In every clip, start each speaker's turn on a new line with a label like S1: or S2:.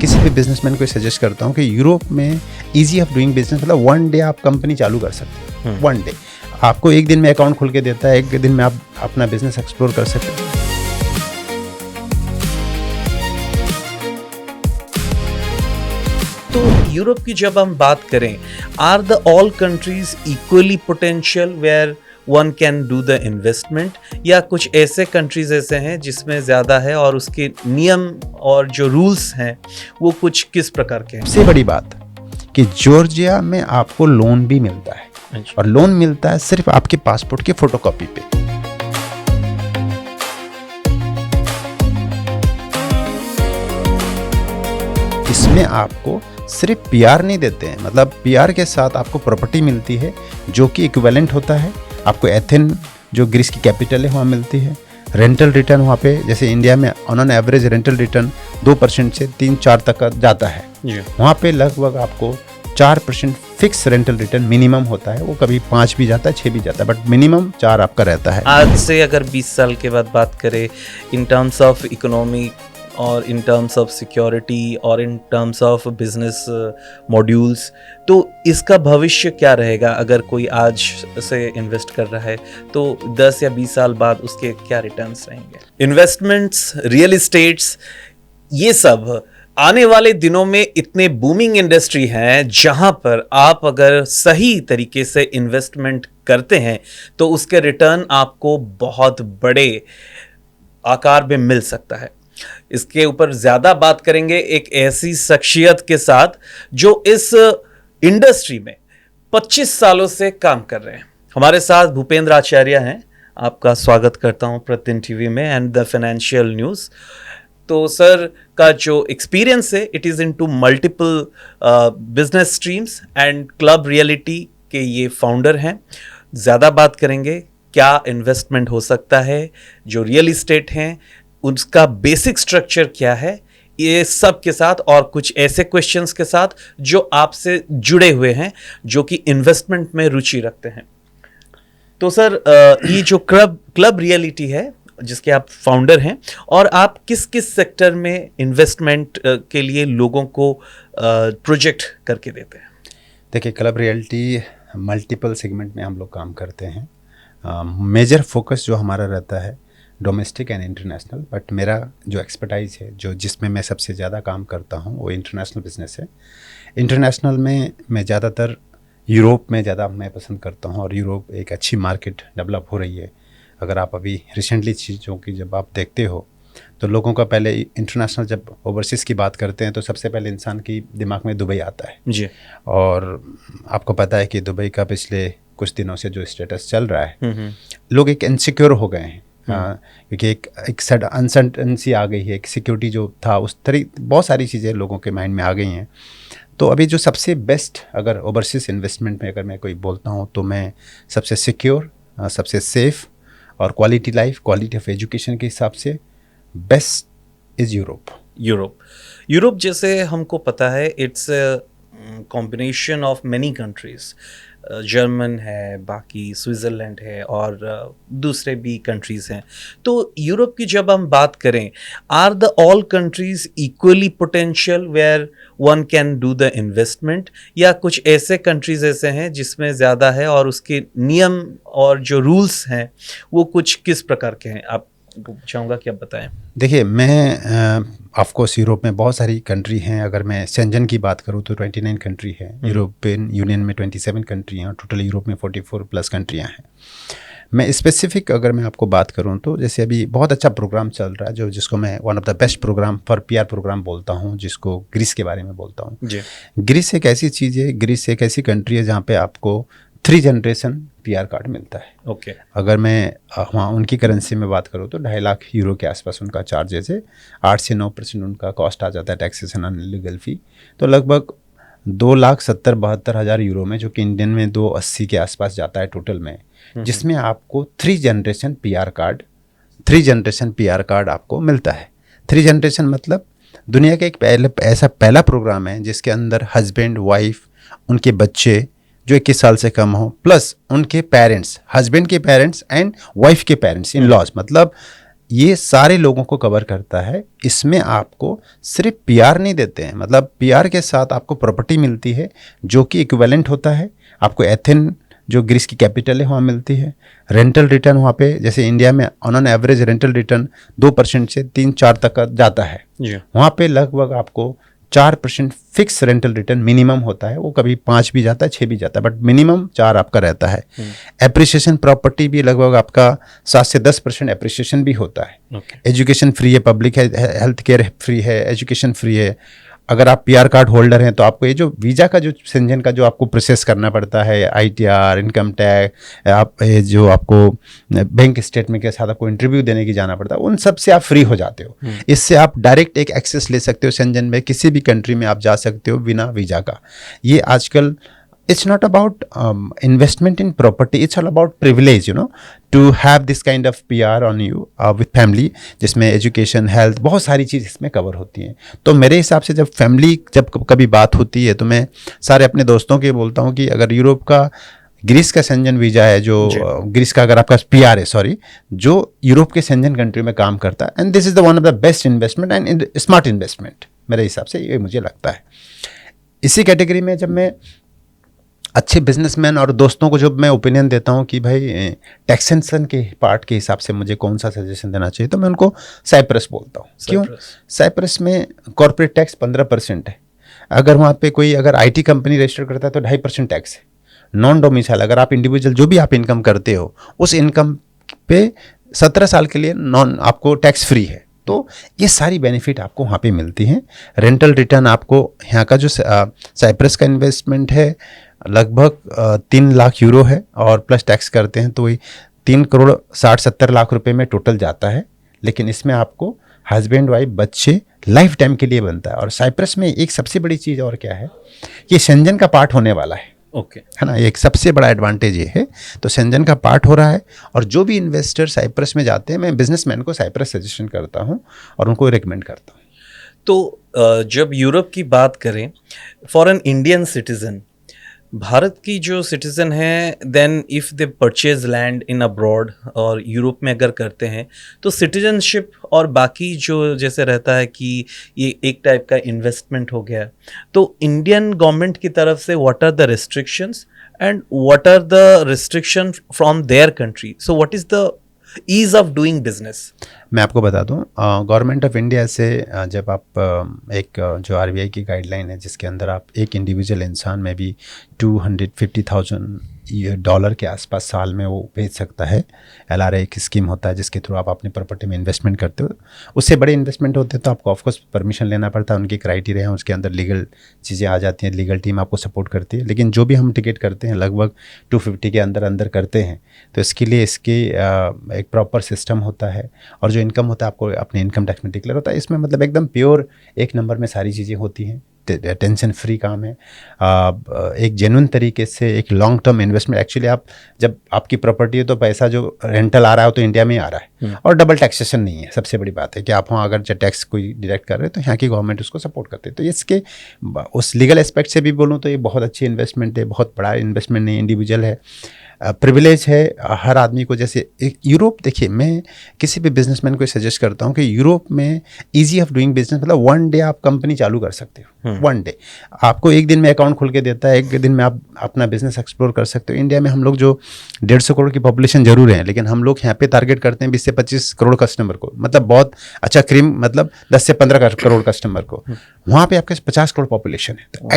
S1: किसी भी बिजनेसमैन को सजेस्ट करता हूँ कि यूरोप में इजी ऑफ डूइंग बिजनेस, मतलब वन डे आप कंपनी चालू कर सकते हैं। वन डे आपको एक दिन में अकाउंट खुल के देता है, एक दिन में आप अपना बिजनेस एक्सप्लोर कर सकते हैं।
S2: तो यूरोप की जब हम बात करें, are the all countries equally potential where one can do the investment, या कुछ ऐसे कंट्रीज ऐसे हैं जिसमें ज़्यादा है और उसके नियम और जो रूल्स हैं वो कुछ किस प्रकार के हैं?
S1: सबसे बड़ी बात कि जॉर्जिया में आपको लोन भी मिलता है, और लोन मिलता है सिर्फ आपके पासपोर्ट की फोटोकॉपी पे। इसमें आपको सिर्फ पीआर नहीं देते हैं, मतलब पीआर के साथ आपको प्रॉपर्टी मिलती है जो कि इक्विवेलेंट होता है। आपको एथेन जो ग्रीस की कैपिटल है वहाँ मिलती है। रेंटल रिटर्न वहाँ पे, जैसे इंडिया में ऑन एवरेज रेंटल रिटर्न 2% से 3-4 तक का जाता है, वहाँ पे लगभग आपको 4% फिक्स रेंटल रिटर्न मिनिमम होता है। वो कभी 5 भी जाता है, 6 भी जाता है, बट मिनिमम 4 आपका रहता है।
S2: आज से अगर 20 साल के बाद बात करें, इन टर्म्स ऑफ इकोनॉमी और इन टर्म्स ऑफ सिक्योरिटी और in terms of business modules, तो इसका भविष्य क्या रहेगा? अगर कोई आज से इन्वेस्ट कर रहा है तो 10 या 20 साल बाद उसके क्या रिटर्न्स रहेंगे? इन्वेस्टमेंट्स, रियल इस्टेट्स, ये सब आने वाले दिनों में इतने बूमिंग इंडस्ट्री हैं जहां पर आप अगर सही तरीके से इन्वेस्टमेंट करते हैं तो उसके रिटर्न आपको बहुत बड़े आकार में मिल सकता है। इसके ऊपर ज्यादा बात करेंगे एक ऐसी शख्सियत के साथ जो इस इंडस्ट्री में 25 सालों से काम कर रहे हैं। हमारे साथ भूपेंद्र आचार्य हैं। आपका स्वागत करता हूं प्रतिदिन टीवी में एंड द फाइनेंशियल न्यूज़। तो सर का जो एक्सपीरियंस है, it is into multiple business streams and club reality के ये फाउंडर हैं। ज़्यादा बात करेंगे क्या इन्वेस्टमेंट हो सकता है, जो रियल इस्टेट हैं उसका बेसिक स्ट्रक्चर क्या है, ये सब के साथ और कुछ ऐसे क्वेश्चंस के साथ जो आपसे जुड़े हुए हैं, जो कि इन्वेस्टमेंट में रुचि रखते हैं। तो सर, ये जो क्लब रियलिटी है जिसके आप फाउंडर हैं, और आप किस किस सेक्टर में इन्वेस्टमेंट के लिए लोगों को प्रोजेक्ट करके देते हैं?
S1: देखिए, क्लब रियलिटी मल्टीपल सेगमेंट में हम लोग काम करते हैं। मेजर फोकस जो हमारा रहता है डोमेस्टिक एंड इंटरनेशनल, बट मेरा जो एक्सपर्टाइज है, जो जिसमें मैं सबसे ज़्यादा काम करता हूँ, वो इंटरनेशनल बिजनेस है। इंटरनेशनल में मैं ज़्यादातर यूरोप में ज़्यादा मैं पसंद करता हूँ, और यूरोप एक अच्छी मार्केट डेवलप हो रही है। अगर आप अभी रिसेंटली चीज़ों की जब आप देखते हो तो लोगों का पहले इंटरनेशनल, जब ओवरसीज़ की बात करते हैं तो सबसे पहले इंसान की दिमाग में दुबई आता है
S2: जी।
S1: और आपको पता है कि दुबई का पिछले कुछ दिनों से जो स्टेटस चल रहा है, लोग एक इनसिक्योर हो गए हैं, क्योंकि एक अनसर्टेनिटी आ गई है, एक सिक्योरिटी जो था उस तरह बहुत सारी चीज़ें लोगों के माइंड में आ गई हैं। तो अभी जो सबसे बेस्ट, अगर ओवरसीज इन्वेस्टमेंट में अगर मैं कोई बोलता हूँ तो मैं सबसे सिक्योर, सबसे सेफ और quality life, quality of education के हिसाब से बेस्ट इज़ यूरोप।
S2: जैसे हमको पता है, it's combination of many countries. German है, बाकी स्विट्ज़रलैंड है और दूसरे भी कंट्रीज़ हैं। तो यूरोप की जब हम बात करें, are the all countries equally potential where one can do the investment, या कुछ ऐसे कंट्रीज़ ऐसे हैं जिसमें ज़्यादा है और उसके नियम और जो रूल्स हैं वो कुछ किस प्रकार के हैं? आप चाहूँगा कि आप बताएं।
S1: देखिए, मैं ऑफकोर्स यूरोप में बहुत सारी कंट्री हैं। अगर मैं शेंजन की बात करूँ तो 29 कंट्री है, यूरोपियन यूनियन में 27 कंट्री हैं, और टोटल यूरोप में 44+ कंट्रियाँ हैं। मैं स्पेसिफिक अगर मैं आपको बात करूँ तो जैसे अभी बहुत अच्छा प्रोग्राम चल रहा है, जिसको मैं one of the best program for PR program बोलता हूँ, जिसको ग्रीस के बारे में बोलता हूँ। ग्रीस एक ऐसी चीज़ है, ग्रीस एक ऐसी कंट्री है जहाँ पे आपको 3 जनरेशन पीआर कार्ड मिलता है।
S2: ओके।
S1: अगर मैं वहाँ उनकी करेंसी में बात करूँ तो 2.5 लाख यूरो के आसपास उनका चार्जेस है। 8 से 9% उनका कॉस्ट आ जाता है, टैक्सेशन एंड लीगल फ़ी। तो लगभग 2,70,72,000 यूरो में, जो कि इंडियन में 280 के आसपास जाता है टोटल में, जिसमें आपको 3 जनरेशन पीआर कार्ड आपको मिलता है। 3 जनरेशन मतलब दुनिया का एक ऐसा पहला प्रोग्राम है जिसके अंदर हस्बैंड, वाइफ, उनके बच्चे जो 21 साल से कम हो, प्लस उनके पेरेंट्स, हस्बैंड के पेरेंट्स एंड वाइफ के पेरेंट्स, इन लॉज, मतलब ये सारे लोगों को कवर करता है। इसमें आपको सिर्फ पीआर नहीं देते हैं, मतलब पीआर के साथ आपको प्रॉपर्टी मिलती है जो कि इक्विवेलेंट होता है। आपको एथेन जो ग्रीस की कैपिटल है वहाँ मिलती है। रेंटल रिटर्न वहाँ पे, जैसे इंडिया में ऑन एवरेज रेंटल रिटर्न 2% से 3-4 तक का जाता है, वहाँ पे लगभग आपको 4% फिक्स रेंटल रिटर्न मिनिमम होता है। वो कभी 5 भी जाता है, 6 भी जाता है, बट मिनिमम 4 आपका रहता है। एप्रिसिएशन प्रॉपर्टी भी लगभग आपका 7 से 10% एप्रिसिएशन भी होता है। एजुकेशन फ्री है, पब्लिक है, हेल्थ केयर फ्री है, एजुकेशन फ्री है। अगर आप पीआर कार्ड होल्डर हैं तो आपको ये जो वीज़ा का जो शेंजन का जो आपको प्रोसेस करना पड़ता है, आईटीआर, इनकम टैक्स, आप ये जो आपको बैंक स्टेटमेंट के साथ आपको इंटरव्यू देने की जाना पड़ता है, उन सब से आप फ्री हो जाते हो। इससे आप डायरेक्ट एक एक्सेस ले सकते हो शेंजन में, किसी भी कंट्री में आप जा सकते हो बिना वीज़ा का। ये आजकल it's not about investment in property, it's all about privilege, to have this kind of PR on you with family, जिसमें एजुकेशन, हेल्थ, बहुत सारी चीज़ इसमें कवर होती हैं। तो मेरे हिसाब से जब फैमिली जब कभी बात होती है तो मैं सारे अपने दोस्तों के बोलता हूँ कि अगर यूरोप का ग्रीस का शेंजन वीज़ा है, जो ग्रीस का अगर आपका पीआर है, सॉरी, जो यूरोप के शेंजन कंट्री में काम करता है, and this is the one of the best investment and smart investment, मेरे हिसाब से ये मुझे लगता है। इसी कैटेगरी में जब मैं अच्छे बिजनेसमैन और दोस्तों को जब मैं ओपिनियन देता हूँ कि भाई टैक्सेशन के पार्ट के हिसाब से मुझे कौन सा सजेशन देना चाहिए, तो मैं उनको साइप्रस बोलता हूँ। क्यों? साइप्रस में कॉर्पोरेट टैक्स 15% है। अगर वहाँ पे कोई अगर आईटी कंपनी रजिस्टर करता है तो 2.5% टैक्स है। नॉन डोमिसाइल, अगर आप इंडिविजुअल जो भी आप इनकम करते हो उस इनकम पे 17 साल के लिए नॉन आपको टैक्स फ्री है। तो ये सारी बेनिफिट आपको वहाँ पे मिलती हैं। रेंटल रिटर्न आपको यहाँ का जो साइप्रस का इन्वेस्टमेंट है लगभग 3 लाख यूरो है, और प्लस टैक्स करते हैं तो वही 3 करोड़ 60-70 लाख रुपए में टोटल जाता है। लेकिन इसमें आपको हस्बैंड वाइफ बच्चे लाइफ टाइम के लिए बनता है। और साइप्रस में एक सबसे बड़ी चीज़ और क्या है, ये शेंजन का पार्ट होने वाला है। है ना, एक सबसे बड़ा एडवांटेज ये है। तो शेंजन का पार्ट हो रहा है, और जो भी इन्वेस्टर साइप्रस में जाते हैं, मैं बिजनेसमैन को साइप्रस सजेशन करता हूँ और उनको रिकमेंड करता हूँ।
S2: तो जब यूरोप की बात करें, for an Indian citizen, Bharat की जो सिटीज़न है, then if they purchase land in abroad और यूरोप में अगर करते हैं तो सिटीजनशिप और बाकी जो जैसे रहता है कि ये एक टाइप का इन्वेस्टमेंट हो गया, तो इंडियन गवर्नमेंट की तरफ से what are the restrictions and what are the restriction from their country, so what is the ease of doing business? मैं
S1: आपको बता दूं, गवर्नमेंट ऑफ इंडिया से जब आप एक जो आरबीआई की गाइडलाइन है जिसके अंदर आप एक इंडिविजुअल इंसान में भी $250,000 के आसपास साल में वो भेज सकता है। एलआरए एक स्कीम होता है जिसके थ्रू आप अपनी प्रॉपर्टी में इन्वेस्टमेंट करते हो। उससे बड़े इन्वेस्टमेंट होते हैं तो आपको ऑफकोर्स परमिशन लेना पड़ता है, उनकी क्राइटेरिया है, उसके अंदर लीगल चीज़ें आ जाती हैं, लीगल टीम आपको सपोर्ट करती है। लेकिन जो भी हम टिकट करते हैं लगभग 250 के अंदर करते हैं, तो इसके लिए एक प्रॉपर सिस्टम होता है, और जो इनकम होता है आपको अपने इनकम टैक्स में डिक्लेयर होता है। इसमें मतलब एकदम प्योर एक नंबर में सारी चीज़ें होती हैं, टेंशन फ्री काम है। एक जेन्युइन तरीके से एक लॉन्ग टर्म इन्वेस्टमेंट। एक्चुअली आप जब आपकी प्रॉपर्टी है तो पैसा जो रेंटल आ रहा है तो इंडिया में ही आ रहा है, और डबल टैक्सेशन नहीं है। सबसे बड़ी बात है कि आप वहाँ अगर टैक्स कोई डिडक्ट कर रहे हैं तो यहाँ की गवर्नमेंट उसको सपोर्ट करते हैं। तो इसके उस लीगल एस्पेक्ट से भी बोलूँ तो ये बहुत अच्छी इन्वेस्टमेंट है, बहुत बड़ा इन्वेस्टमेंट नहीं, इंडिविजुअल है, प्रिविलेज है हर आदमी को। जैसे एक यूरोप, देखिए मैं किसी भी बिजनेसमैन को सजेस्ट करता हूँ कि यूरोप में इजी ऑफ डूइंग बिजनेस, मतलब 1 डे आप कंपनी चालू कर सकते हो। 1 डे आपको 1 दिन में अकाउंट खुल के देता है, 1 दिन में आप अपना बिजनेस एक्सप्लोर कर सकते हो। इंडिया में हम लोग जो 150 करोड़ की पॉपुलेशन जरूर है, लेकिन हम लोग यहाँ पे टारगेट करते हैं 20 से 25 करोड़ कस्टमर को, मतलब बहुत अच्छा क्रीम, मतलब 10 से 15 करोड़ कस्टमर को। वहाँ पे आपके 50 करोड़ पॉपुलेशन है, तो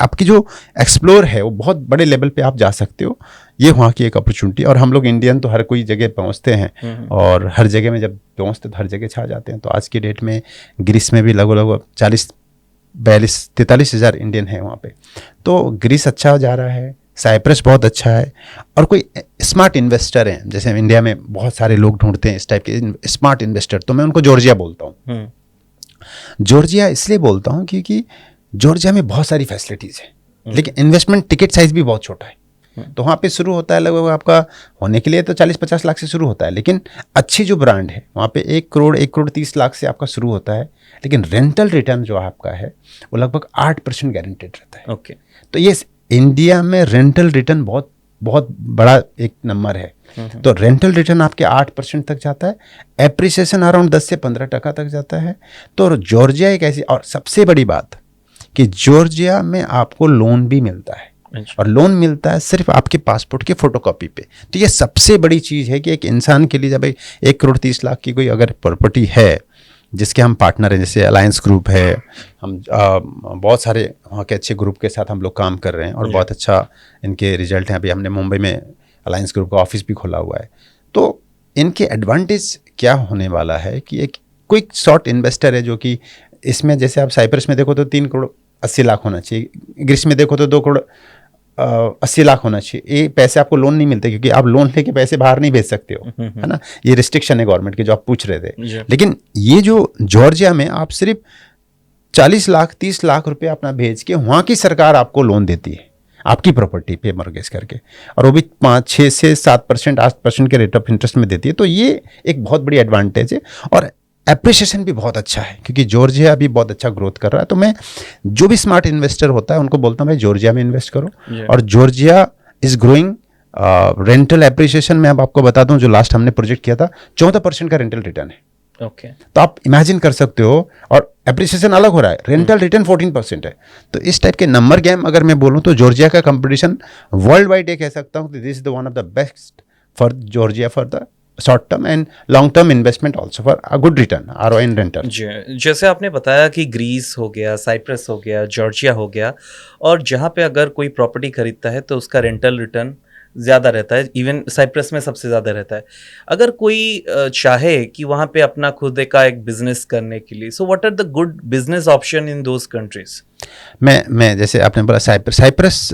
S1: आपकी जो एक्सप्लोर है वो बहुत बड़े लेवल पे आप जा सकते हो। ये वहाँ की एक अपॉर्चुनिटी। और हम लोग इंडियन तो हर कोई जगह पहुँचते हैं, और हर जगह में जब पहुँचते तो हर जगह छा जाते हैं। तो आज की डेट में ग्रीस में भी लगभग 40-42-43 हज़ार इंडियन है वहाँ पे। तो ग्रीस अच्छा जा रहा है, साइप्रस बहुत अच्छा है। और कोई स्मार्ट इन्वेस्टर हैं, जैसे इंडिया में बहुत सारे लोग ढूंढते हैं इस टाइप के स्मार्ट इन्वेस्टर, तो मैं उनको जॉर्जिया बोलता हूँ। जॉर्जिया इसलिए बोलता हूँ क्योंकि जॉर्जिया में बहुत सारी फैसिलिटीज़ है, लेकिन इन्वेस्टमेंट टिकट साइज भी बहुत छोटा है। तो वहाँ पे शुरू होता है लगभग आपका होने के लिए तो 40-50 लाख से शुरू होता है, लेकिन अच्छी जो ब्रांड है वहाँ पे 1 करोड़ 30 लाख से आपका शुरू होता है। लेकिन रेंटल रिटर्न जो आपका है वो लगभग 8% गारंटेड रहता है। तो ये इंडिया में रेंटल रिटर्न बहुत बहुत बड़ा एक नंबर है। तो रेंटल रिटर्न आपके 8% तक जाता है, एप्रिसिएशन अराउंड 10 से 15% तक जाता है। तो जॉर्जिया एक ऐसी, और सबसे बड़ी बात कि जॉर्जिया में आपको लोन भी मिलता है, और लोन मिलता है सिर्फ आपके पासपोर्ट की फोटोकॉपी पे। तो ये सबसे बड़ी चीज़ है कि एक इंसान के लिए, जब 1,30,00,000 की कोई अगर प्रॉपर्टी है जिसके हम पार्टनर हैं, जैसे अलायंस ग्रुप है, हम बहुत सारे वहाँ के अच्छे ग्रुप के साथ हम लोग काम कर रहे हैं और बहुत अच्छा इनके रिजल्ट हैं। अभी हमने मुंबई में अलायंस ग्रुप का ऑफिस भी खोला हुआ है। तो इनके एडवांटेज क्या होने वाला है कि एक क्विक शॉर्ट इन्वेस्टर है, जो कि इसमें जैसे आप साइप्रस में देखो तो 3,80,00,000 होना चाहिए, ग्रीस में देखो तो 2,80,00,000 होना चाहिए। ये पैसे आपको लोन नहीं मिलते, क्योंकि आप लोन लेके पैसे बाहर नहीं भेज सकते हो, है ना। ये रिस्ट्रिक्शन है गवर्नमेंट की, जो आप पूछ रहे थे। लेकिन ये जो जॉर्जिया में आप सिर्फ 40 लाख 30 लाख रुपए अपना भेज के वहाँ की सरकार आपको लोन देती है आपकी प्रॉपर्टी पे मॉर्गेज करके, और वो भी 5-6 से 7% 8% के रेट ऑफ इंटरेस्ट में देती है। तो ये एक बहुत बड़ी एडवांटेज है, और एप्रिसिएशन भी बहुत अच्छा है, क्योंकि जॉर्जिया अभी बहुत अच्छा ग्रोथ कर रहा है। तो मैं जो भी स्मार्ट इन्वेस्टर होता है उनको बोलता हूँ भाई जॉर्जिया में इन्वेस्ट करो। और Georgia is growing. Rental appreciation में अब आपको बता दूं, जो लास्ट हमने प्रोजेक्ट किया था 14% का रेंटल रिटर्न है।
S2: ओके
S1: तो आप इमेजिन कर सकते हो, और एप्रिसिएशन अलग हो रहा है, रेंटल रिटर्न 14% है। तो इस टाइप के नंबर गेम अगर मैं बोलूँ तो जॉर्जिया का कंपटीशन वर्ल्ड वाइड ये कह सकता हूँ, this is the one of the best for Georgia for the short term and long term investment also for a good return, ROI in rental.
S2: जैसे आपने बताया कि ग्रीस हो गया, साइप्रस हो गया, जॉर्जिया हो गया, और जहाँ पे अगर कोई प्रॉपर्टी खरीदता है तो उसका रेंटल रिटर्न ज़्यादा रहता है, इवन साइप्रस में सबसे ज़्यादा रहता है। अगर कोई चाहे कि वहाँ पे अपना खुद का एक बिजनेस करने के लिए, so what are the good business option in those countries?
S1: मैं जैसे आपने बोला साइप्रस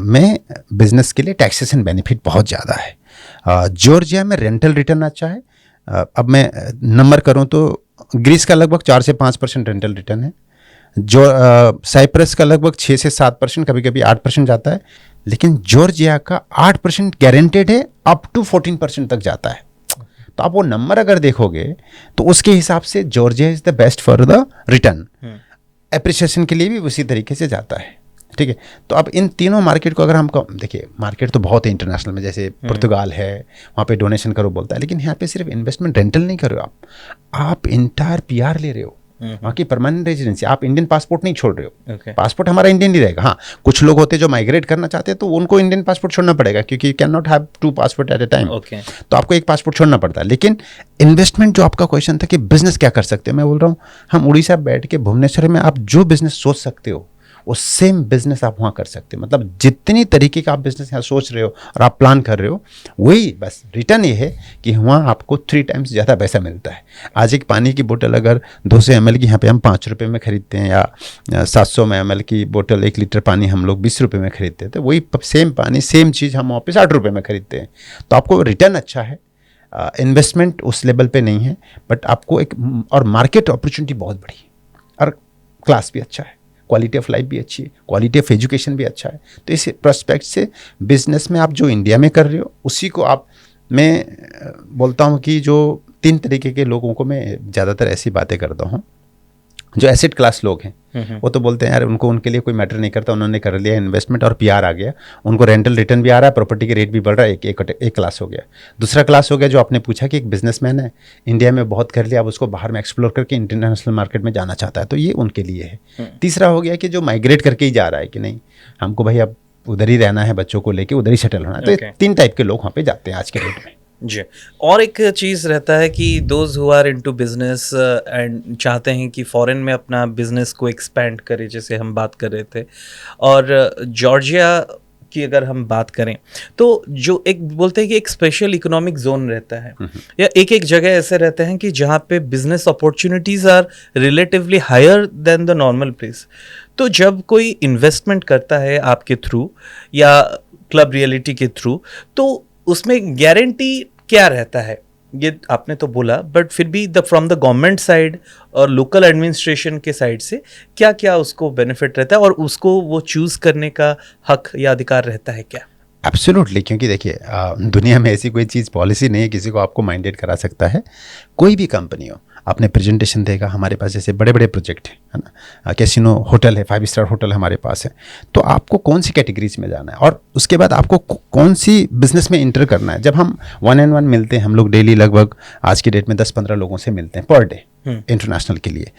S1: में बिजनेस के लिए टैक्सेशन बेनिफिट बहुत ज़्यादा है। जॉर्जिया में रेंटल रिटर्न अच्छा है। अब मैं नंबर करूं तो ग्रीस का लगभग 4 से 5% रेंटल रिटर्न है, जो साइप्रस का लगभग 6 से 7%, कभी कभी 8% जाता है, लेकिन जॉर्जिया का 8% गारंटेड है, अप टू 14% तक जाता है। तो आप वो नंबर अगर देखोगे तो उसके हिसाब से Georgia is the best for the return. Appreciation के लिए भी उसी तरीके से जाता है, ठीक है। तो अब इन तीनों मार्केट को अगर हम देखिए, मार्केट तो बहुत है इंटरनेशनल में, जैसे पुर्तगाल है, वहाँ पे डोनेशन करो बोलता है, लेकिन यहाँ पे सिर्फ इन्वेस्टमेंट रेंटल नहीं कर रहे हो आप इंटायर PR ले रहे हो, वहाँ की परमानेंट रेजिडेंसी। आप इंडियन पासपोर्ट नहीं छोड़ रहे हो, पासपोर्ट हमारा इंडियन ही रहेगा। हाँ, कुछ लोग होते हैं जो माइग्रेट करना चाहते हैं, तो उनको इंडियन पासपोर्ट छोड़ना पड़ेगा, क्योंकि you can not have 2 passport at a time. तो आपको एक पासपोर्ट छोड़ना पड़ता है। लेकिन इन्वेस्टमेंट, जो आपका क्वेश्चन था कि बिजनेस क्या कर सकते हैं, मैं बोल रहा हूँ हम उड़ीसा बैठ के भुवनेश्वर में आप जो बिजनेस सोच सकते हो वो सेम बिजनेस आप वहाँ कर सकते हो। मतलब जितनी तरीके का आप बिजनेस यहाँ सोच रहे हो और आप प्लान कर रहे हो, वही बस रिटर्न ये है कि वहाँ आपको 3 टाइम्स ज़्यादा पैसा मिलता है। आज एक पानी की बोतल अगर 200 ml की यहाँ पे हम 5 रुपये में खरीदते हैं, या 700 ml की बोतल 1 लीटर पानी हम लोग 20 रुपये में खरीदते हैं, तो वही सेम पानी सेम चीज़ हम वहाँ पे 60 रुपये में खरीदते हैं। तो आपको रिटर्न अच्छा है, इन्वेस्टमेंट उस लेवल पे नहीं है, बट आपको एक, और मार्केट अपॉर्चुनिटी बहुत बड़ी है, और क्लास भी अच्छा है, क्वालिटी ऑफ लाइफ भी अच्छी है, क्वालिटी ऑफ एजुकेशन भी अच्छा है। तो इस प्रोस्पेक्ट से बिजनेस में आप जो इंडिया में कर रहे हो उसी को आप, मैं बोलता हूँ कि जो 3 तरीके के लोगों को मैं ज़्यादातर ऐसी बातें करता हूँ, जो एसेट क्लास लोग हैं वो तो बोलते हैं यार उनको, उनके लिए कोई मैटर नहीं करता, उन्होंने कर लिया इन्वेस्टमेंट और PR आ गया, उनको रेंटल रिटर्न भी आ रहा है, प्रॉपर्टी के रेट भी बढ़ रहा है। एक क्लास हो गया। दूसरा क्लास हो गया जो आपने पूछा कि एक बिजनेसमैन है, इंडिया में बहुत कर लिया, अब उसको बाहर में एक्सप्लोर करके इंटरनेशनल मार्केट में जाना चाहता है, तो ये उनके लिए है। तीसरा हो गया कि जो माइग्रेट करके ही जा रहा है कि नहीं हमको भाई अब उधर ही रहना है, बच्चों को लेके उधर ही सेटल होना है। तो 3 टाइप के लोग वहाँ पे जाते हैं आज के डेट में
S2: जी। और एक चीज़ रहता है कि those who are into business and चाहते हैं कि फॉरेन में अपना बिजनेस को एक्सपेंड करें, जैसे हम बात कर रहे थे, और जॉर्जिया की अगर हम बात करें तो जो एक बोलते हैं कि एक स्पेशल इकोनॉमिक जोन रहता है, या एक जगह ऐसे रहते हैं कि जहाँ पे business opportunities are relatively higher than the normal place. तो जब कोई इन्वेस्टमेंट करता है आपके थ्रू या क्लब रियलिटी के थ्रू, तो उसमें गारंटी क्या रहता है, ये आपने तो बोला, बट फिर भी फ्रॉम द गवर्नमेंट साइड और लोकल एडमिनिस्ट्रेशन के साइड से क्या क्या उसको बेनिफिट रहता है, और उसको वो चूज़ करने का हक या अधिकार रहता है क्या?
S1: एब्सोल्युटली, क्योंकि देखिए दुनिया में ऐसी कोई चीज़ पॉलिसी नहीं है किसी को आपको माइंडेड करा सकता है। कोई भी कंपनी हो, अपने प्रेजेंटेशन देगा। हमारे पास जैसे बड़े बड़े प्रोजेक्ट हैं, है ना, कैसीनो होटल है, 5 स्टार होटल हमारे पास है। तो आपको कौन सी कैटेगरीज में जाना है और उसके बाद आपको कौन सी बिजनेस में इंटर करना है। जब हम 1-on-1 मिलते हैं, हम लोग डेली लगभग आज की डेट में 10-15 लोगों से मिलते हैं पर डे इंटरनेशनल के लिए।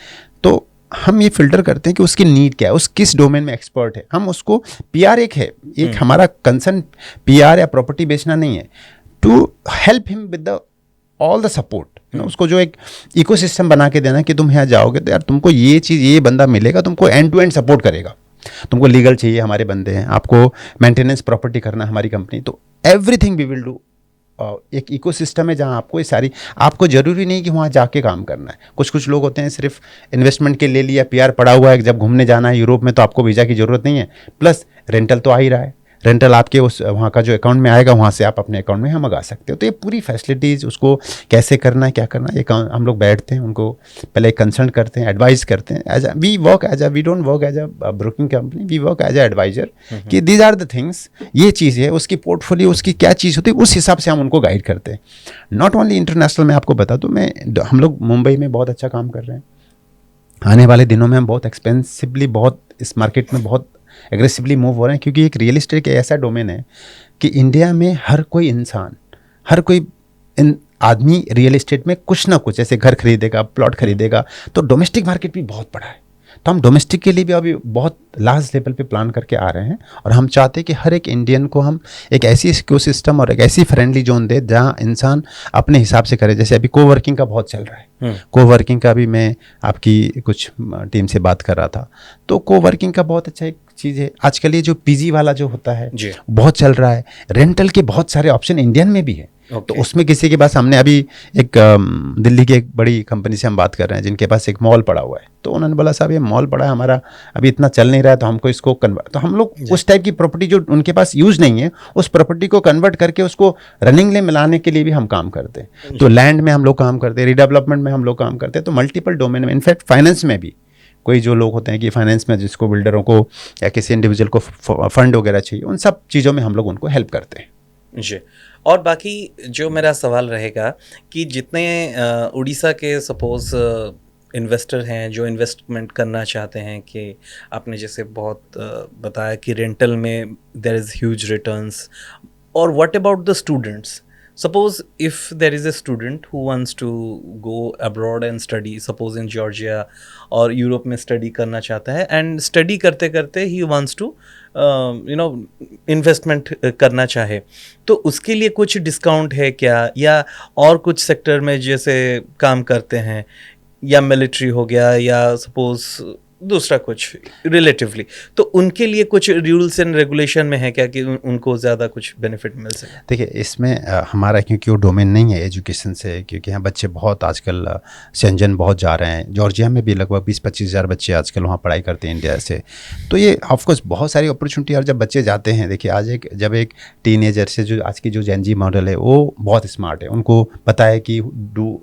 S1: तो हम ये फिल्टर करते हैं कि उसकी नीड क्या है, उस किस डोमेन में एक्सपर्ट है। हम उसको पीआर एक है, एक हमारा कंसर्न पीआर या प्रॉपर्टी बेचना नहीं है, to help him with the all the support. उसको जो एक इकोसिस्टम बना के देना कि तुम यहाँ जाओगे तो यार तुमको ये चीज़, ये बंदा मिलेगा, तुमको एंड टू एंड सपोर्ट करेगा। तुमको लीगल चाहिए, हमारे बंदे हैं। आपको मेंटेनेंस प्रॉपर्टी करना, हमारी कंपनी, तो एवरीथिंग वी विल डू। एक इकोसिस्टम है जहाँ आपको ये सारी, आपको ज़रूरी नहीं कि वहाँ जाके काम करना है। कुछ लोग होते हैं सिर्फ इन्वेस्टमेंट के ले लिया, पीआर पड़ा हुआ है, जब घूमने जाना है यूरोप में तो आपको वीज़ा की ज़रूरत नहीं है, प्लस रेंटल तो आ ही रहा है। रेंटल आपके उस वहाँ का जो अकाउंट में आएगा, वहाँ से आप अपने अकाउंट में हम मंगा सकते हो। तो ये पूरी फैसिलिटीज़, उसको कैसे करना है, क्या करना है, ये हम लोग बैठते हैं, उनको पहले कंसल्ट करते हैं, एडवाइस करते हैं। As we work as we don't work as a broking company, we work as a adviser कि दीज आर द थिंग्स, ये चीज़ है, उसकी पोर्टफोलियो, उसकी क्या चीज़ होती है, उस हिसाब से हम उनको गाइड करते हैं। नॉट ओनली इंटरनेशनल, मैं आपको बता दूँ, हम लोग मुंबई में बहुत अच्छा काम कर रहे हैं। आने वाले दिनों में हम बहुत एक्सपेंसिवली, बहुत इस मार्केट में बहुत एग्रेसिवली मूव हो रहे हैं, क्योंकि एक रियल एस्टेट एक ऐसा डोमेन है कि इंडिया में हर कोई इंसान, हर कोई आदमी रियल एस्टेट में कुछ ना कुछ, ऐसे घर खरीदेगा, प्लॉट खरीदेगा। तो डोमेस्टिक मार्केट भी बहुत बड़ा है। तो हम डोमेस्टिक के लिए भी अभी बहुत लार्ज लेवल पे प्लान करके आ रहे हैं, और हम चाहते हैं कि हर एक इंडियन को हम एक ऐसी इकोसिस्टम और एक ऐसी फ्रेंडली जोन दे जहां इंसान अपने हिसाब से करे। जैसे अभी कोवर्किंग का बहुत चल रहा है, कोवर्किंग का भी मैं आपकी कुछ टीम से बात कर रहा था, तो कोवर्किंग का बहुत अच्छा एक चीज़ है। आजकल ये जो पीजी वाला जो होता है बहुत चल रहा है। रेंटल के बहुत सारे ऑप्शन इंडियन में भी है। तो उसमें किसी के पास, हमने अभी एक दिल्ली की एक बड़ी कंपनी से हम बात कर रहे हैं जिनके पास एक मॉल पड़ा हुआ है। तो उन्होंने बोला साहब ये मॉल पड़ा है हमारा, अभी इतना चल नहीं रहा है, तो हमको इसको कन्वर्ट, तो हम लोग उस टाइप की प्रॉपर्टी जो उनके पास यूज़ नहीं है, उस प्रॉपर्टी को कन्वर्ट करके उसको रनिंग में मिलाने के लिए भी हम काम करते हैं। तो लैंड में हम लोग काम करते हैं, रीडेवलपमेंट में हम लोग काम करते हैं। तो मल्टीपल डोमेन में, इनफैक्ट फाइनेंस में भी कोई जो लोग होते हैं कि फाइनेंस में जिसको बिल्डरों को या किसी इंडिविजुअल को फंड वगैरह चाहिए, उन सब चीज़ों में हम लोग उनको हेल्प करते हैं।
S2: जी। और बाकी जो मेरा सवाल रहेगा कि जितने उड़ीसा के सपोज इन्वेस्टर हैं जो इन्वेस्टमेंट करना चाहते हैं, कि आपने जैसे बहुत बताया कि रेंटल में देयर इज़ ह्यूज रिटर्न्स, और what about the students? Suppose if there is a student who wants to go abroad and study, suppose in Georgia और यूरोप में स्टडी करना चाहता है, एंड स्टडी करते करते ही wants to इन्वेस्टमेंट करना चाहे, तो उसके लिए कुछ डिस्काउंट है क्या, या और कुछ सेक्टर में जैसे काम करते हैं, या मिलिट्री हो गया, या सपोज दूसरा कुछ रिलेटिवली, तो उनके लिए कुछ रूल्स एंड रेगुलेशन में है क्या कि उनको ज़्यादा कुछ बेनिफिट मिल सके?
S1: देखिए इसमें हमारा क्योंकि वो डोमेन नहीं है एजुकेशन से, क्योंकि यहाँ बच्चे बहुत आजकल शेंजन बहुत जा रहे हैं। जॉर्जिया में भी लगभग 20-25 हज़ार बच्चे आजकल वहाँ पढ़ाई करते हैं इंडिया से। तो ये ऑफकोर्स बहुत सारी अपॉर्चुनिटी, और जब बच्चे जाते हैं, देखिए आज जब एक टीनेजर से, जो आज की जो जेन जी मॉडल है वो बहुत स्मार्ट है, उनको पता है कि डू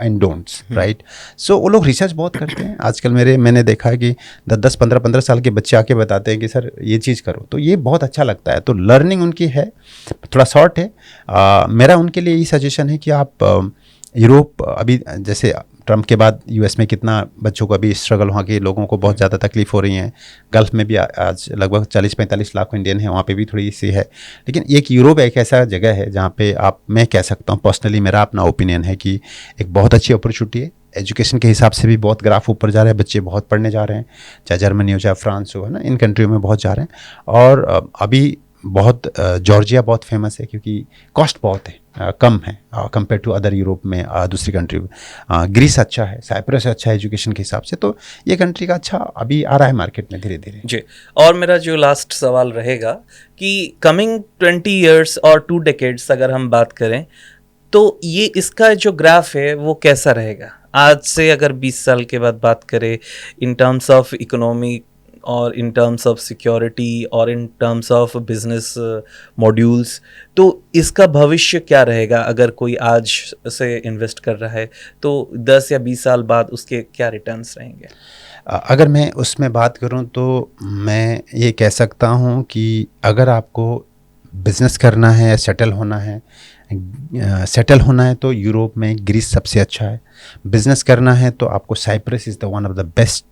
S1: एंड डोंट्स, राइट। सो वो लोग रिसर्च बहुत करते हैं। आजकल मैंने देखा है कि 10-15 साल के बच्चे आके बताते हैं कि सर ये चीज़ करो, तो ये बहुत अच्छा लगता है। तो लर्निंग उनकी है, थोड़ा शॉर्ट है। मेरा उनके लिए यही सजेशन है कि आप यूरोप, अभी जैसे ट्रम्प के बाद यूएस में कितना बच्चों को अभी स्ट्रगल, वहाँ के लोगों को बहुत ज़्यादा तकलीफ हो रही है। गल्फ़ में भी आज लगभग 40-45 लाख इंडियन हैं, वहाँ पे भी थोड़ी सी है। लेकिन एक यूरोप एक ऐसा जगह है जहाँ पे मैं कह सकता हूँ पर्सनली, मेरा अपना ओपिनियन है कि एक बहुत अच्छी अपॉर्चुनिटी है। एजुकेशन के हिसाब से भी बहुत ग्राफ ऊपर जा रहा है, बच्चे बहुत पढ़ने जा रहे हैं, चाहे जर्मनी हो चाहे फ्रांस हो, है ना, इन कंट्रियों में बहुत जा रहे हैं। और अभी बहुत जॉर्जिया बहुत फेमस है क्योंकि कॉस्ट बहुत है, कम है कंपेयर टू अदर यूरोप में, दूसरी कंट्री में। ग्रीस अच्छा है, साइप्रस अच्छा है एजुकेशन के हिसाब से। तो ये कंट्री का अच्छा अभी आ रहा है मार्केट में धीरे धीरे।
S2: जी। और मेरा जो लास्ट सवाल रहेगा कि कमिंग 20 ईयर्स और 2 डेकेड्स अगर हम बात करें, तो ये इसका जो ग्राफ है वो कैसा रहेगा? आज से अगर 20 साल के बाद बात करें, इन टर्म्स ऑफ इकोनॉमी और इन टर्म्स ऑफ सिक्योरिटी और in terms of business modules, तो इसका भविष्य क्या रहेगा? अगर कोई आज से इन्वेस्ट कर रहा है तो 10 या 20 साल बाद उसके क्या रिटर्न्स रहेंगे?
S1: अगर मैं उसमें बात करूं तो मैं ये कह सकता हूं कि अगर आपको बिजनेस करना है, सेटल होना है तो यूरोप में ग्रीस सबसे अच्छा है। बिजनेस करना है तो आपको Cyprus is the one of the best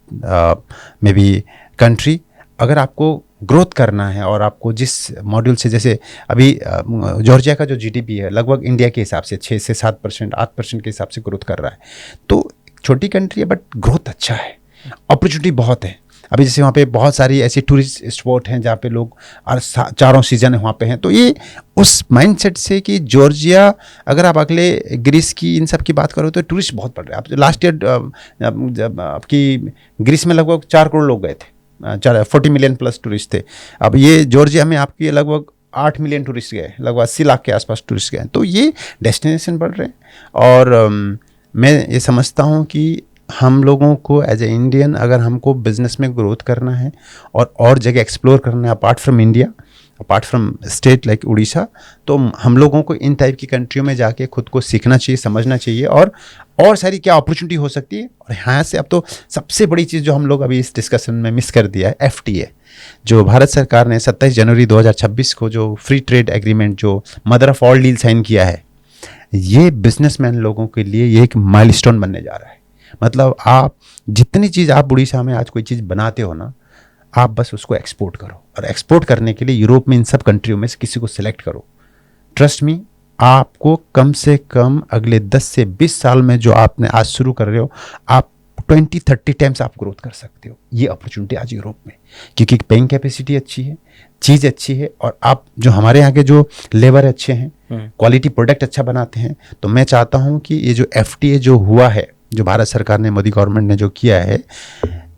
S1: may be country. अगर आपको ग्रोथ करना है और आपको जिस मॉड्यूल से, जैसे अभी जॉर्जिया का जो जीडीपी है लगभग इंडिया के हिसाब से 6 से 7%, 8% के हिसाब से ग्रोथ कर रहा है। तो छोटी कंट्री है बट ग्रोथ अच्छा है, अपॉर्चुनिटी बहुत है। अभी जैसे वहाँ पे बहुत सारी ऐसी टूरिस्ट स्पॉट हैं जहाँ पे लोग चारों सीजन वहाँ पे हैं। तो ये उस माइंडसेट से कि जॉर्जिया, अगर आप अगले ग्रीस की इन सब की बात करो तो टूरिस्ट बहुत बढ़ रहे हैं। आप लास्ट ईयर जब आपकी ग्रीस में लगभग 4 करोड़ लोग गए थे, 40 मिलियन प्लस टूरिस्ट थे। अब ये जॉर्जिया में आपके लगभग 8 मिलियन टूरिस्ट गए, लगभग 80 लाख के आसपास टूरिस्ट गए। तो ये डेस्टिनेशन बढ़ रहे हैं। और मैं ये समझता हूँ कि हम लोगों को एज ए इंडियन, अगर हमको बिजनेस में ग्रोथ करना है और जगह एक्सप्लोर करना है apart from India, apart from state like Orissa, तो हम लोगों को इन टाइप की कंट्रियों में जाके खुद को सीखना चाहिए, समझना चाहिए और सारी क्या अपॉर्चुनिटी हो सकती है। और यहाँ से अब तो सबसे बड़ी चीज़ जो हम लोग अभी इस डिस्कशन में मिस कर दिया है, FTA, जो भारत सरकार ने 27 जनवरी 2026 को जो फ्री ट्रेड एग्रीमेंट, जो mother of all deal sign किया है, ये बिजनेसमैन लोगों के लिए ये एक माइलस्टोन बनने जा रहा है। मतलब आप जितनी चीज़ आप उड़ीसा में आज कोई चीज़ बनाते हो ना, आप बस उसको एक्सपोर्ट करो, और एक्सपोर्ट करने के लिए यूरोप में इन सब कंट्रियों में से किसी को सिलेक्ट करो। ट्रस्ट मी, आपको कम से कम अगले 10 से 20 साल में जो आपने आज शुरू कर रहे हो, आप 20-30 टाइम्स आप ग्रोथ कर सकते हो। ये अपॉर्चुनिटी आज यूरोप में, क्योंकि पेइंग कैपेसिटी अच्छी है, चीज़ अच्छी है, और आप जो हमारे यहाँ के जो लेबर अच्छे हैं, क्वालिटी प्रोडक्ट अच्छा बनाते हैं। तो मैं चाहता हूँ कि ये जो FTA जो हुआ है, जो भारत सरकार ने, मोदी गवर्नमेंट ने जो किया है,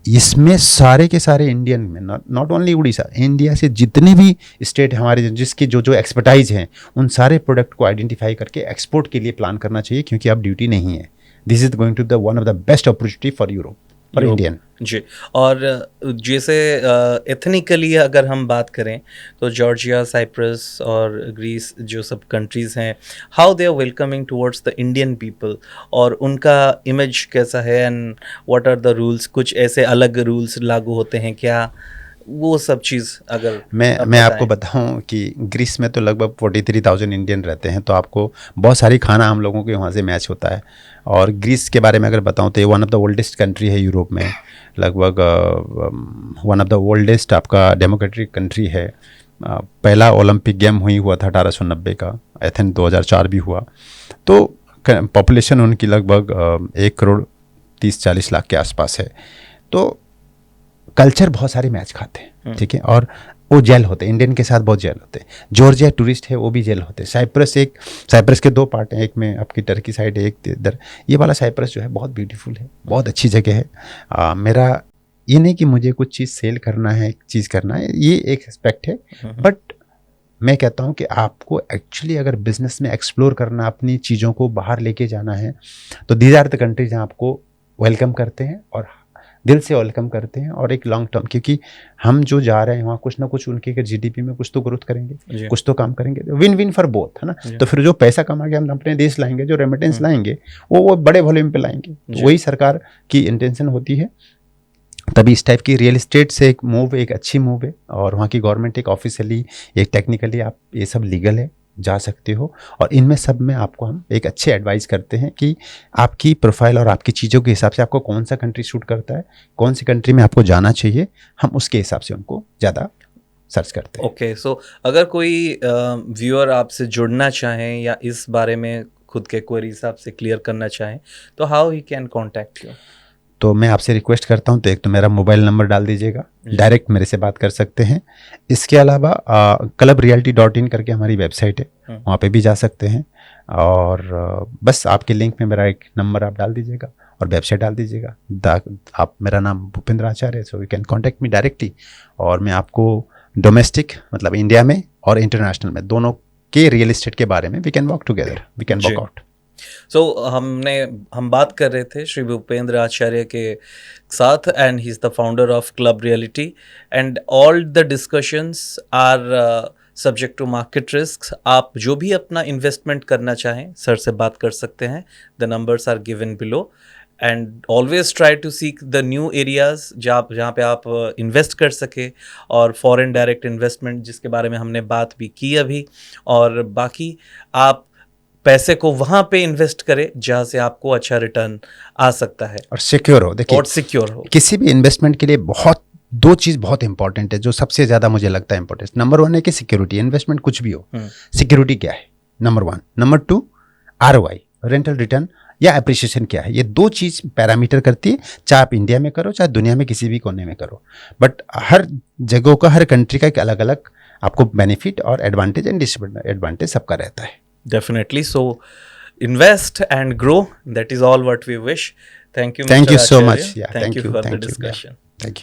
S1: इसमें सारे के सारे इंडियन में, नॉट ओनली उड़ीसा, इंडिया से जितने भी स्टेट हमारे जिसकी जो एक्सपर्टाइज हैं, उन सारे प्रोडक्ट को आइडेंटिफाई करके एक्सपोर्ट के लिए प्लान करना चाहिए, क्योंकि अब ड्यूटी नहीं है। This is going to the one of the best opportunity for Europe, for Indian
S2: जी। और जैसे एथनिकली अगर हम बात करें तो जॉर्जिया, साइप्रस और ग्रीस जो सब कंट्रीज़ हैं, how they are welcoming towards the Indian people, और उनका इमेज कैसा है, and what are the rules? कुछ ऐसे अलग रूल्स लागू होते हैं क्या, वो सब चीज़ अगर
S1: मैं आपको बताऊं कि ग्रीस में तो लगभग 43,000 इंडियन रहते हैं, तो आपको बहुत सारी खाना हम लोगों के वहाँ से मैच होता है। और ग्रीस के बारे में अगर बताऊं तो ये one of the oldest country है यूरोप में, लगभग वन ऑफ द ओल्डेस्ट आपका डेमोक्रेटिक कंट्री है। पहला ओलंपिक गेम हुआ था 1890 का, एथेंस 2004 भी हुआ। तो पॉपुलेशन उनकी लगभग 1 करोड़ 30-40 लाख के आसपास है। तो कल्चर बहुत सारे मैच खाते हैं, ठीक है, और वो जेल होते हैं, इंडियन के साथ बहुत जेल होते हैं। जॉर्जिया टूरिस्ट है, वो भी जेल होते हैं। साइप्रस के 2 पार्ट हैं, एक में आपकी टर्की साइड है, एक इधर। ये वाला साइप्रस जो है बहुत ब्यूटीफुल है, बहुत अच्छी जगह है। मेरा ये नहीं कि मुझे कुछ चीज़ सेल करना है, चीज़ करना है, ये एक एस्पेक्ट है, बट मैं कहता हूँ कि आपको एक्चुअली अगर बिजनेस में एक्सप्लोर करना, अपनी चीज़ों को बाहर लेके जाना है, तो दीज आर द कंट्रीज जहाँ आपको वेलकम करते हैं, और दिल से वेलकम करते हैं, और एक लॉन्ग टर्म, क्योंकि हम जो जा रहे हैं वहाँ कुछ ना कुछ उनके GDP में कुछ तो ग्रोथ करेंगे, कुछ तो काम करेंगे, विन विन फॉर बोथ, है ना। तो फिर जो पैसा कमा के हम अपने देश लाएंगे, जो रेमिटेंस लाएंगे, वो बड़े वॉल्यूम पे लाएंगे। तो वही सरकार की इंटेंशन होती है। तभी इस टाइप की रियल एस्टेट से एक मूव, एक अच्छी मूव है, और वहाँ की गवर्नमेंट एक ऑफिशियली, एक टेक्निकली आप ये सब लीगल है, जा सकते हो। और इनमें सब में आपको हम एक अच्छे एडवाइस करते हैं कि आपकी प्रोफाइल और आपकी चीज़ों के हिसाब से आपको कौन सा कंट्री शूट करता है, कौन सी कंट्री में आपको जाना चाहिए, हम उसके हिसाब से उनको ज़्यादा सर्च करते हैं।
S2: ओके, सो अगर कोई व्यूअर आपसे जुड़ना चाहें या इस बारे में खुद के क्वेरीज आपसे क्लियर करना चाहें, तो how he can contact you?
S1: तो मैं आपसे रिक्वेस्ट करता हूं, तो एक तो मेरा मोबाइल नंबर डाल दीजिएगा, डायरेक्ट मेरे से बात कर सकते हैं। इसके अलावा clubrealty.in करके हमारी वेबसाइट है, वहाँ पे भी जा सकते हैं। और बस आपके लिंक में मेरा एक नंबर आप डाल दीजिएगा और वेबसाइट डाल दीजिएगा। आप, मेरा नाम भूपेंद्र आचार्य है, so you can contact me directly, और मैं आपको डोमेस्टिक मतलब इंडिया में और इंटरनेशनल में दोनों के रियल एस्टेट के बारे में we can work together, we can work out.
S2: So हम बात कर रहे थे श्री भूपेंद्र आचार्य के साथ, and he is the founder of club reality, and all the discussions are subject to market risk. आप जो भी अपना इन्वेस्टमेंट करना चाहें, सर से बात कर सकते हैं। The numbers are given below, and always try to seek the new areas जहाँ पे आप इन्वेस्ट कर सके, और फॉरेन डायरेक्ट इन्वेस्टमेंट जिसके बारे में हमने बात भी की अभी, और बाकी आप पैसे को वहाँ पे इन्वेस्ट करें जहाँ से आपको अच्छा रिटर्न आ सकता है
S1: और सिक्योर हो। देखिए,
S2: और सिक्योर हो।
S1: किसी भी इन्वेस्टमेंट के लिए दो चीज़ बहुत इंपॉर्टेंट है, जो सबसे ज़्यादा मुझे लगता है इंपॉर्टेंट। नंबर 1 है कि सिक्योरिटी। इन्वेस्टमेंट कुछ भी हो, सिक्योरिटी क्या है, number 1। Number 2, ROI, rental return या एप्रिसिएशन क्या है। ये 2 चीज़ पैरामीटर करती है, चाहे आप इंडिया में करो चाहे दुनिया में किसी भी कोने में करो। बट हर जगहों का, हर कंट्री का एक अलग अलग आपको बेनिफिट और एडवांटेज एंड डिसएडवांटेज सबका रहता है।
S2: Definitely. So invest and grow. That is all what we wish. Thank you,
S1: Thank
S2: Mr.
S1: you so
S2: Acharya.
S1: much. Yeah,
S2: Thank you for the
S1: thank you. Yeah,
S2: discussion.
S1: thank you.